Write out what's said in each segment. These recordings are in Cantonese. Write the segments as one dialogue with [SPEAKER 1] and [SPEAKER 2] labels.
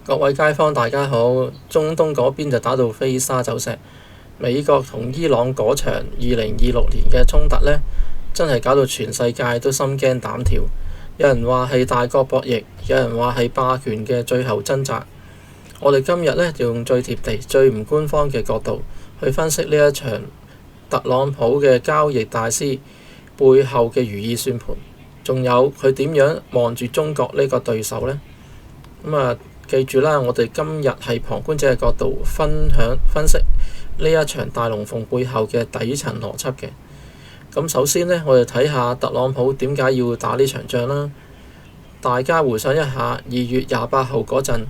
[SPEAKER 1] 各位街坊大家好，中東嗰邊就打到飛沙走石，美國同伊朗嗰場2026年嘅衝突呢，真係搞到全世界都心驚膽跳。有人話係大國博弈，有人話係霸權嘅最後掙扎。我哋今日呢，就用最貼地、最唔官方嘅角度去分析呢一場特朗普嘅交易大師背後嘅如意算盤，仲有佢點樣望住中國呢個對手呢？記住啦，我哋今日係旁觀者嘅角度分析呢一場大龍鳳背後嘅底層邏輯嘅。咁首先呢，我哋睇下特朗普點解要打呢場仗啦。大家回想一下2月28號嗰陣，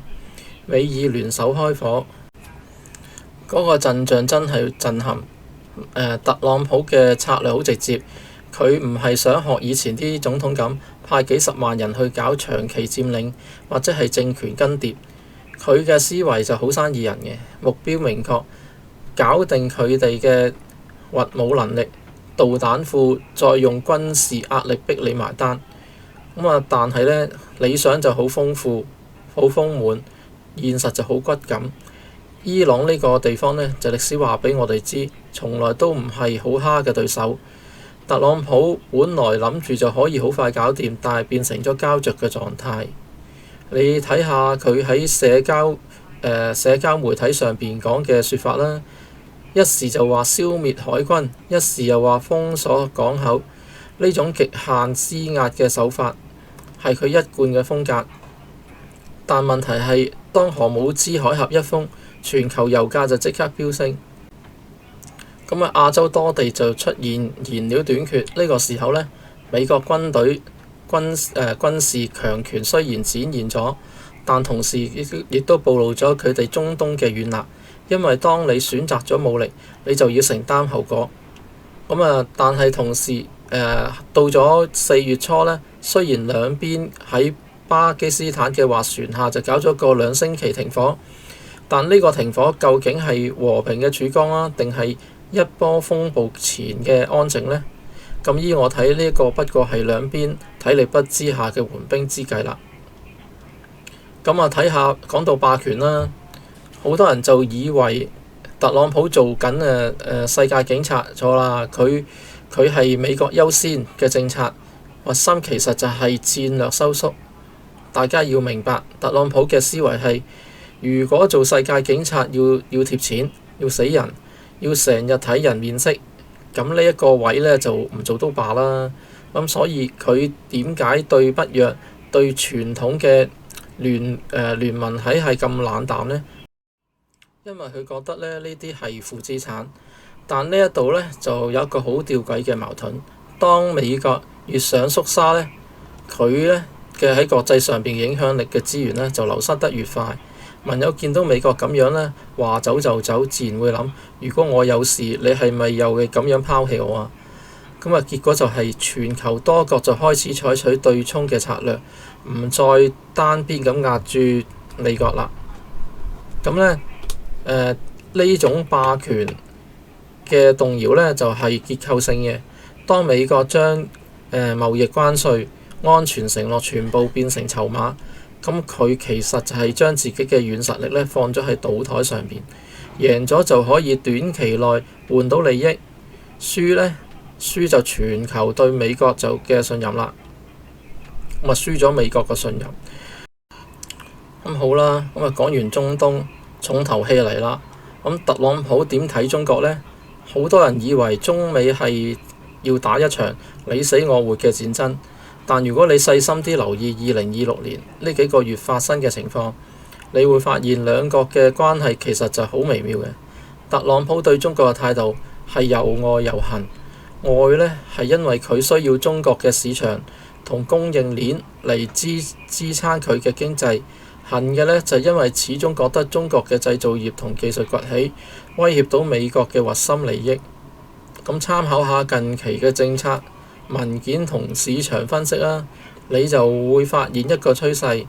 [SPEAKER 1] 美以聯手開火，嗰個陣仗真係震撼。特朗普嘅策略好直接，佢唔係想學以前啲總統咁派幾十萬人去搞長期佔領或者係政權更迭，佢嘅思維就好生意人嘅，目標明確，搞定佢哋嘅核武能力、導彈庫，再用軍事壓力逼你埋單。但係呢，理想就好豐富、好豐滿，現實就好骨感。伊朗呢個地方呢，就歷史話俾我哋知，從來都唔係好蝦嘅對手。特朗普本來諗住就可以好快搞掂，但係變成咗膠着嘅狀態。你睇下佢喺社交媒體上邊講嘅説法啦，一時就話消滅海軍，一時又話封鎖港口，呢種極限施壓嘅手法係佢一貫嘅風格。但問題係，當荷姆茲海峽一封，全球油價就即刻飆升。亞洲多地就出現燃料短缺，呢個時候呢，美國軍隊軍事強權雖然展現咗，但同時亦都暴露咗佢哋中東嘅軟肋。因為當你選擇咗武力，你就要承擔後果。但係同時到咗4月初呢，雖然兩邊喺巴基斯坦嘅斡旋下就搞咗個2星期停火，但呢個停火究竟係和平嘅曙光啊，定係一波風暴前嘅安靜呢？咁依我睇呢個不過係兩邊體力不支下嘅緩兵之計啦。睇下講到霸權啦，好多人就以為特朗普做緊世界警察，錯啦，佢係美國優先嘅政策，核心其實就係戰略收縮。大家要明白，特朗普嘅思維係，如果做世界警察要貼錢，要死人，要成日睇人面色，咁呢一個位呢，就唔做都罷啦。所以佢點解對北約、對傳統嘅聯盟體系咁冷淡呢？因為佢覺得呢啲係負資產。但呢一度呢，就有一個好吊詭嘅矛盾，當美國越想縮沙呢，佢呢嘅喺國際上邊影響力嘅資源呢，就流失得越快。盟友見到美國咁樣呢，話走就走，自然會諗：如果我有事，你係咪又係咁樣拋棄我啊？結果就係全球多國就開始採取對沖嘅策略，唔再單邊咁壓住美國啦。呢種霸權嘅動搖呢，就係結構性嘅。當美國將貿易關稅、安全承諾全部變成籌碼，咁佢其實就係將自己嘅軟實力呢放咗喺賭台上邊，贏咗就可以短期內換到利益，輸就全球對美國就嘅信任啦。輸咗美國嘅信任。好啦，講完中東，重頭戲嚟啦。特朗普點睇中國呢？好多人以為中美係要打一場你死我活嘅戰爭，但如果你細心啲留意2026年呢幾個月發生嘅情況，你會發現兩國嘅關係其實就好微妙嘅。特朗普對中國嘅態度係又愛又恨。愛呢係因為佢需要中國嘅市場同供應鏈嚟支撐佢嘅經濟，恨嘅呢就係因為始終覺得中國嘅製造業同技術崛起威脅到美國嘅核心利益。參考下近期嘅政策文件同市場分析啦，你就會發現一個趨勢，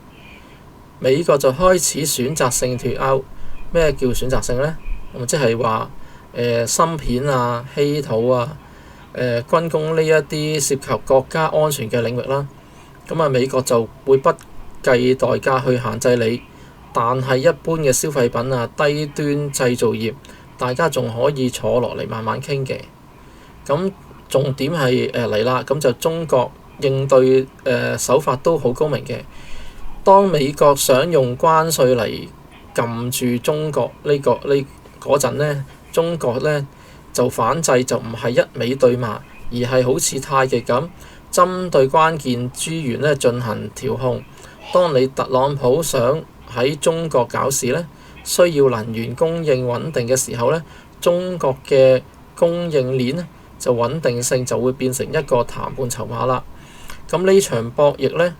[SPEAKER 1] 美國就開始選擇性脫歐。咩叫選擇性呢？即係話芯片啊、稀土啊、軍工呢一啲涉及國家安全嘅領域啦。美國就會不計代價去限制你，但係一般嘅消費品啊、低端製造業，大家仲可以坐落嚟慢慢傾嘅。咁重點係嚟啦，咁就中國應對手法都好高明嘅。當美國想用關稅嚟撳住中國嗰陣呢，中國呢就反制，就唔係一味對罵，而係好似太極咁針對關鍵資源呢進行調控。當你特朗普想喺中國搞事呢，需要能源供應穩定嘅時候呢，中國嘅供應鏈呢就穩定性就會變成一個談判籌碼啦。咁呢場博弈呢，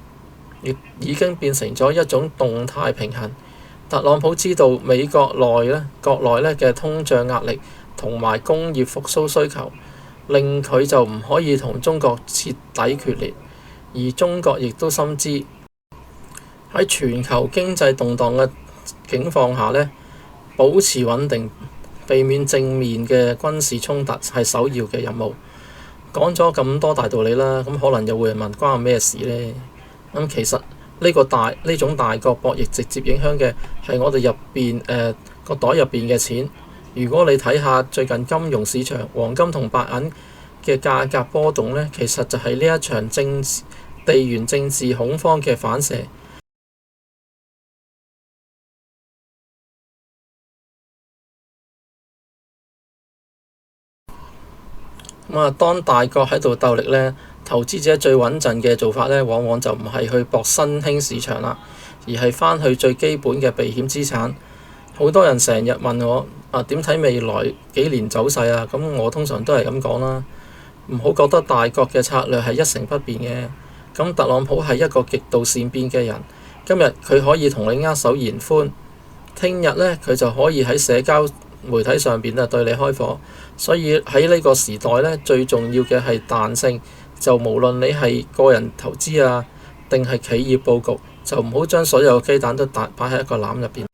[SPEAKER 1] 亦已經變成咗一種動態平衡。特朗普知道美國國內嘅通脹壓力同埋工業復甦需求，令佢就唔可以同中國徹底決裂。而中國亦都深知喺全球經濟動盪嘅境況下呢，保持穩定，避免正面嘅軍事衝突係首要嘅任務。講咗咁多大道理啦，咁可能又會問關我咩事呢？咁其實呢種大國博弈直接影響嘅係我哋入邊個袋入邊嘅錢。如果你睇下最近金融市場黃金同白銀嘅價格波動呢，其實就係呢一場地緣政治恐慌嘅反射。當大國喺度鬥力呢，投資者最穩陣嘅做法呢，往往就唔係去搏新興市場啦，而係返去最基本嘅避險資產。好多人成日問我點睇未來幾年走勢啊？咁我通常都係咁講啦，唔好覺得大國嘅策略係一成不變嘅。咁特朗普係一個極度善變嘅人，今日佢可以同你握手言歡，聽日呢，佢就可以喺社交媒體上邊對你開火。所以喺呢個時代呢，最重要嘅係彈性。就無論你係個人投資啊，定係企業佈局，就唔好將所有雞蛋都擺喺一個籃入邊。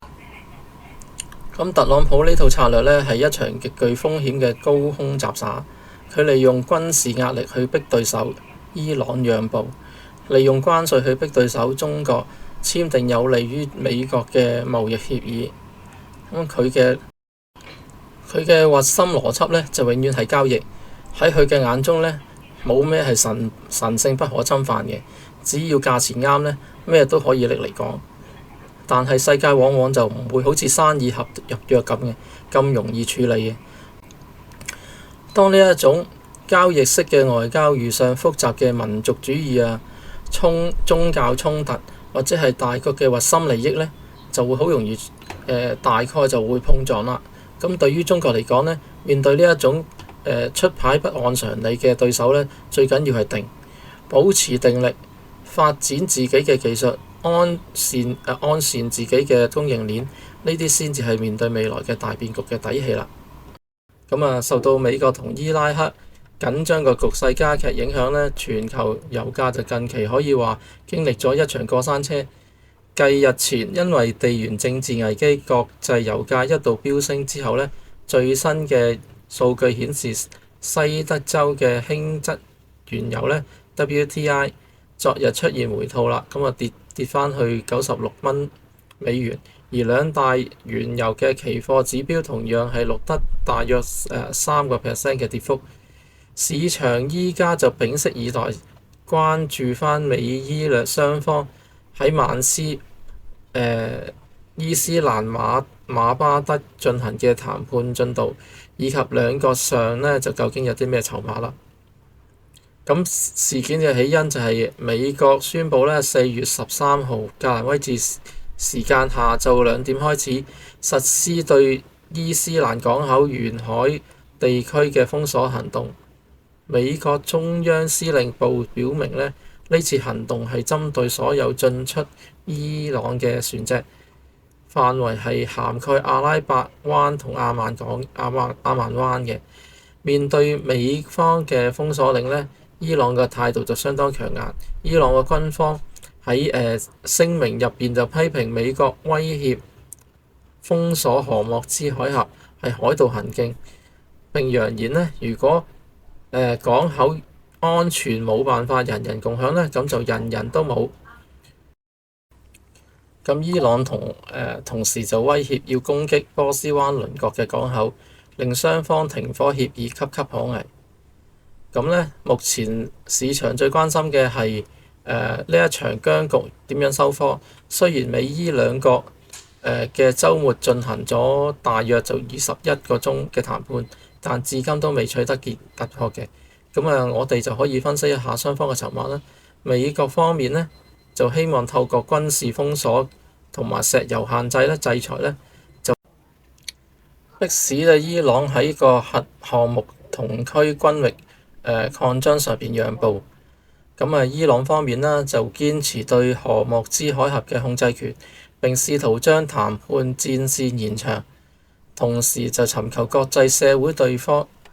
[SPEAKER 1] 咁特朗普呢套策略呢，係一場極具風險嘅高空雜耍。佢利用軍事壓力去逼對手伊朗讓步，利用關稅去逼對手中國簽訂有利於美國嘅貿易協議。咁佢嘅核心邏輯呢，就永遠係交易。喺佢嘅眼中呢，冇咩係神聖不可侵犯嘅，只要價錢啱呢，咩都可以拎嚟講。但係世界往往就唔會好似生意合約咁容易處理嘅。當呢一種交易式嘅外交遇上複雜嘅民族主義啊、宗教衝突或者係大國嘅核心利益呢，就會好容易大概就會碰撞啦。咁對於中國嚟講呢，面對呢一種出牌不按常理嘅對手呢，最緊要係保持定力，發展自己嘅技術，安善自己嘅供應鏈，呢啲先至係面對未來嘅大變局嘅底氣啦。受到美國同伊拉克緊張個局勢加劇影響呢，全球油價就近期可以話經歷咗一場過山車。繼日前因為地緣政治危機，國際油價一度飆升之後呢，最新嘅數據顯示，西德州嘅輕質原油呢 WTI 昨日出現回吐啦，跌返去$96，而兩大原油嘅期貨指標同樣係錄得大約3% 嘅跌幅。市場依家就屏息以待，關注返美伊略雙方喺伊斯蘭馬巴德進行嘅談判進度，以及兩國上呢就究竟有啲咩籌碼啦。咁事件嘅起因就係美國宣布呢4月13號格蘭威治時間下晝2點開始實施對伊斯蘭港口沿海地區嘅封鎖行動。美國中央司令部表明呢次行動係針對所有進出伊朗嘅船隻，範圍係涵蓋阿拉伯灣同阿曼灣嘅。面對美方嘅封鎖令呢，伊朗嘅態度就相當強硬。伊朗嘅軍方喺聲明入邊就批評美國威脅封鎖荷默茲海峽係海盜行徑，並揚言呢，如果港口安全冇辦法人人共享呢，咁就人人都冇。咁伊朗同時就威脅要攻擊波斯灣鄰國嘅港口，令雙方停火協議岌岌可危。咁呢，目前市場最關心嘅係呢一場僵局點樣收科。雖然美伊兩國嘅週末進行咗大約就21個鐘嘅談判，但至今都未取得突破嘅。咁我哋就可以分析一下雙方嘅籌碼啦。美國方面呢，就希望透過軍事封鎖同埋石油限制咧、制裁咧，就迫使伊朗喺個核項目同區軍域擴張上邊讓步。伊朗方面呢，就堅持對荷莫茲海峽嘅控制權，並試圖將談判戰線延長，同時就尋求國際社會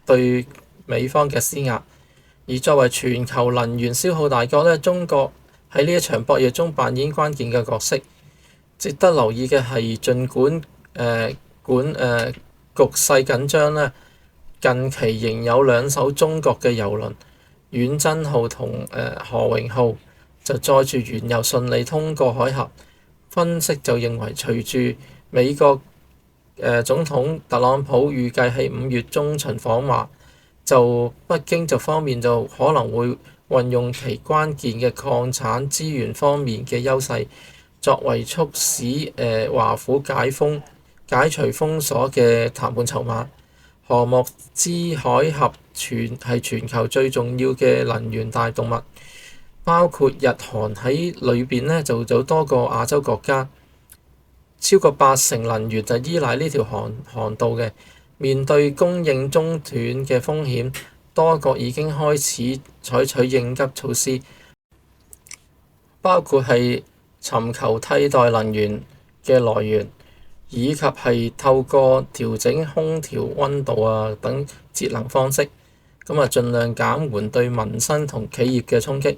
[SPEAKER 1] 對美方嘅施壓。而作為全球能源消耗大國呢，中國喺呢一場博弈中扮演關鍵嘅角色。值得留意嘅係，儘管局勢緊張呢，近期仍有兩艘中國嘅油輪遠征號同何榮號就載住原油順利通過海峽。分析就認為，隨住美國總統特朗普預計喺5月中旬訪華，就北京就方面就可能會運用其關鍵嘅礦產資源方面嘅優勢，作為促使華府解除封鎖嘅談判籌碼。荷莫茲海峽係全球最重要嘅能源大動脈，包括日韓喺裏邊呢就有多個亞洲國家，超過80%能源就依賴呢條航道嘅。面對供應中斷嘅風險，多國已經開始採取應急措施，包括係尋求替代能源嘅來源，以及係透過調整空調溫度等節能方式，盡量減緩對民生同企業嘅衝擊。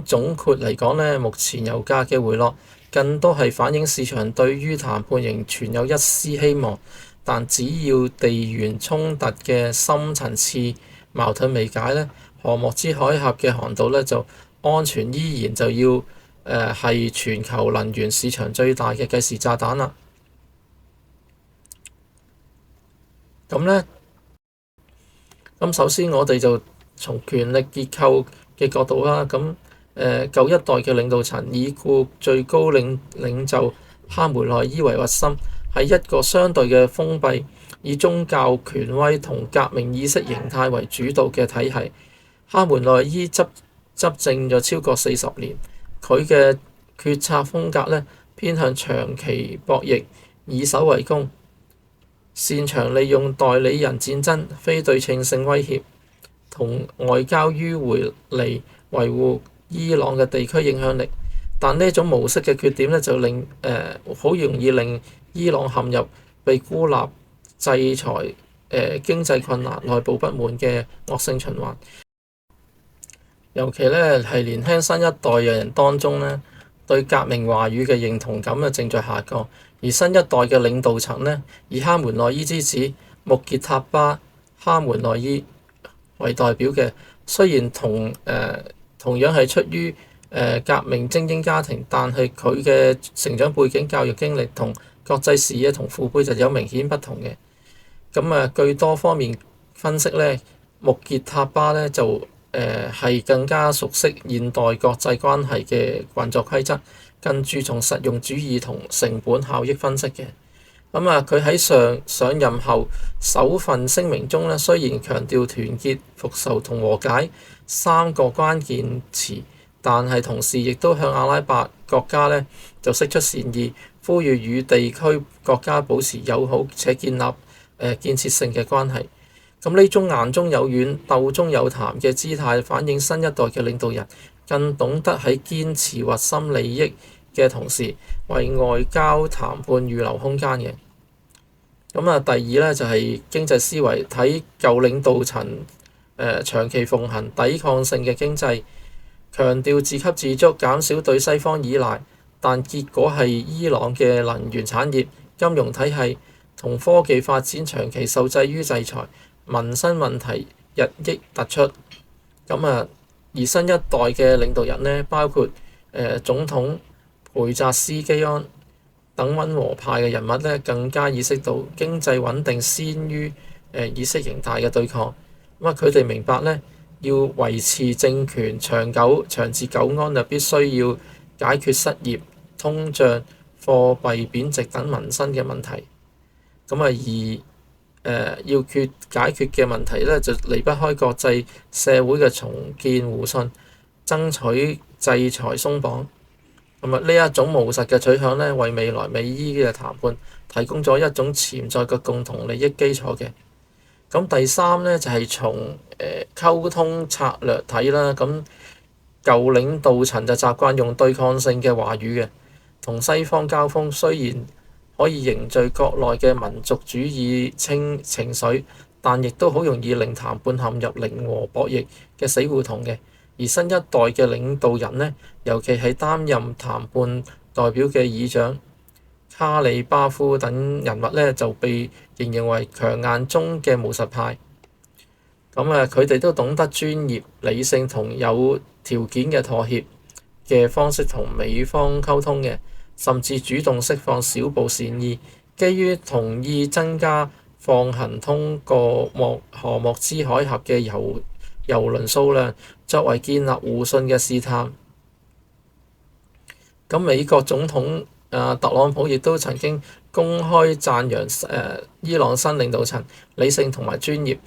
[SPEAKER 1] 總括嚟講呢，目前油價嘅回落更多係反映市場對於談判仍存有一絲希望，但只要地緣衝突嘅深層次矛盾未解呢，荷莫茲海峽嘅航道呢就安全依然就要係全球能源市場最大嘅計時炸彈啦。首先我哋就從權力結構嘅角度啦。舊一代嘅領導層以故最高領袖哈梅內伊為核心，係一個相對嘅封閉，以宗教權威同革命意識形態為主導嘅體系。哈梅內伊執政咗超過40年，佢嘅決策風格呢偏向長期博弈，以守為攻，擅長利用代理人戰爭、非對稱性威脅同外交迂迴嚟維護伊朗嘅地區影響力。但呢種模式嘅缺點呢，就令好容易令伊朗陷入被孤立、制裁、經濟困難、內部不滿嘅惡性循環。尤其呢係年輕新一代嘅人當中呢，對革命話語嘅認同感正在下降。而新一代嘅領導層呢，以哈梅內伊之子穆傑塔巴哈梅內伊為代表嘅，雖然同樣係出於革命精英家庭，但係佢嘅成長背景、教育經歷同國際視野同父輩就有明顯不同嘅。據多方面分析呢，穆傑塔巴呢就係更加熟悉現代國際關係嘅運作規則，更注重實用主義同成本效益分析嘅。佢喺上任後首份聲明中呢，雖然強調團結、復仇同和解3個關鍵詞，但係同時亦都向阿拉伯國家呢就釋出善意，呼籲與地區國家保持友好且建立建設性嘅關係。呢種硬中有軟、鬥中有談嘅姿態，反映新一代嘅領導人更懂得喺堅持核心利益嘅同時，為外交談判預留空間嘅。第二呢，就係經濟思維，睇舊領導層長期奉行抵抗性嘅經濟，強調自給自足，減少對西方依賴，但結果係伊朗嘅能源產業、金融體系同科技發展長期受制於制裁，民生問題日益突出。而新一代嘅領導人呢，包括總統佩扎斯基安、等溫和派嘅人物呢，更加意識到經濟穩定先於意識形態嘅對抗。咁佢哋明白呢，要維持政權長治久安，就必須要解決失業、通脹、貨幣貶值等民生嘅問題。要解決嘅問題呢，就離不開國際社會嘅重建互信，爭取制裁鬆綁。呢一種務實嘅取向呢，為未來美伊嘅談判提供咗一種潛在嘅共同利益基礎嘅。第三呢，就係從溝通策略睇啦。舊領導層就習慣用對抗性嘅話語嘅，同西方交鋒，雖然可以凝聚國內嘅民族主義情緒，但亦都好容易令談判陷入零和博弈嘅死胡同嘅。而新一代嘅領導人呢，尤其係擔任談判代表嘅議長卡里巴夫等人物呢，就被形容為強硬中嘅務實派。佢哋都懂得專業、理性同有條件嘅妥協嘅方式同美方溝通嘅，甚至主動釋放小步善意，基於同意增加放行通過荷莫茲海峽嘅郵輪數量，作為建立互信嘅試探。美國總統特朗普亦都曾經公開讚揚伊朗新領導層理性同埋專業，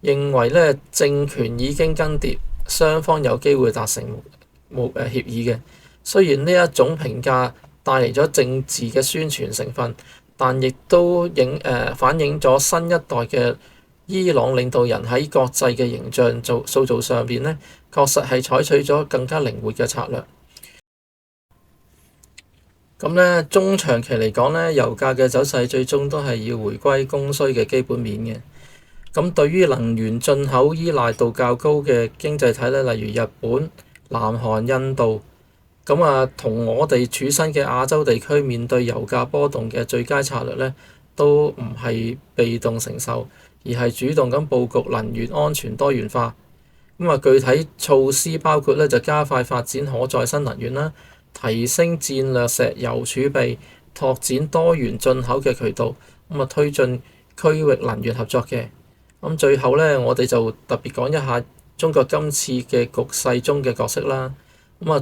[SPEAKER 1] 認為呢政權已經更迭，雙方有機會達成協議嘅。雖然呢一種評價帶嚟咗政治嘅宣傳成分，但亦都反映咗新一代嘅伊朗領導人喺國際嘅形象塑造上邊呢，確實係採取咗更加靈活嘅策略。中長期嚟講呢，油價嘅走勢最終都係要回歸供需嘅基本面嘅。對於能源進口依賴度較高嘅經濟體呢，例如日本、南韓、印度，同我哋處身嘅亞洲地區面對油價波動嘅最佳策略呢，都唔係被動承受，而係主動咁佈局能源安全多元化。具體措施包括呢，就加快發展可再生能源啦，提升戰略石油儲備，拓展多元進口嘅渠道，推進區域能源合作嘅。最後呢，我哋就特別講一下中國今次嘅局勢中嘅角色啦。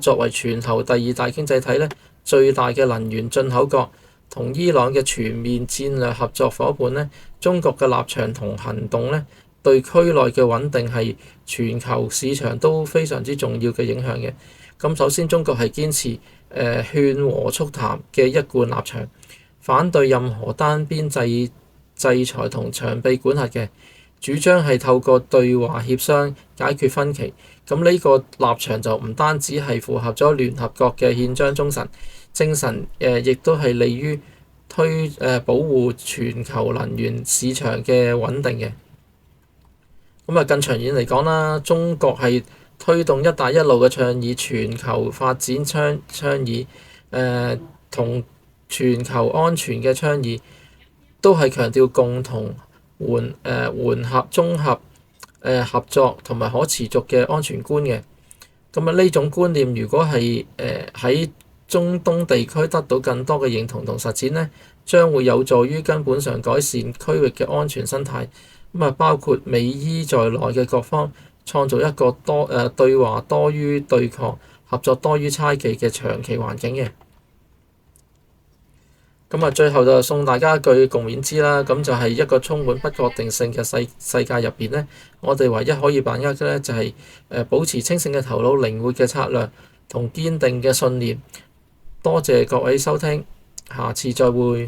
[SPEAKER 1] 作為全球第二大經濟體呢，最大嘅能源進口國，同伊朗嘅全面戰略合作夥伴呢，中國嘅立場同行動呢，對區內嘅穩定係全球市場都非常之重要嘅影響嘅。首先，中國係堅持勸和促談嘅一貫立場，反對任何單邊制裁同長臂管轄嘅，主張係透過對話協商解決分歧。呢個立場就唔單止係符合咗聯合國嘅憲章精神，亦都係利於保護全球能源市場嘅穩定嘅。更長遠嚟講啦，中國係推動一帶一路嘅倡議，全球發展倡議，同全球安全嘅倡議，都係強調共同緩和綜合合作同埋可持續嘅安全觀嘅。呢種觀念如果係喺中東地區得到更多嘅認同同實踐呢，將會有助於根本上改善區域嘅安全生態。包括美伊在內嘅各方，創造一個對話多於對抗、合作多於猜忌嘅長期環境嘅。最後就送大家一句共勉之啦。就係一個充滿不確定性嘅世界入邊呢，我哋唯一可以把握嘅呢，就係保持清醒嘅頭腦、靈活嘅策略同堅定嘅信念。多謝各位收聽，下次再會。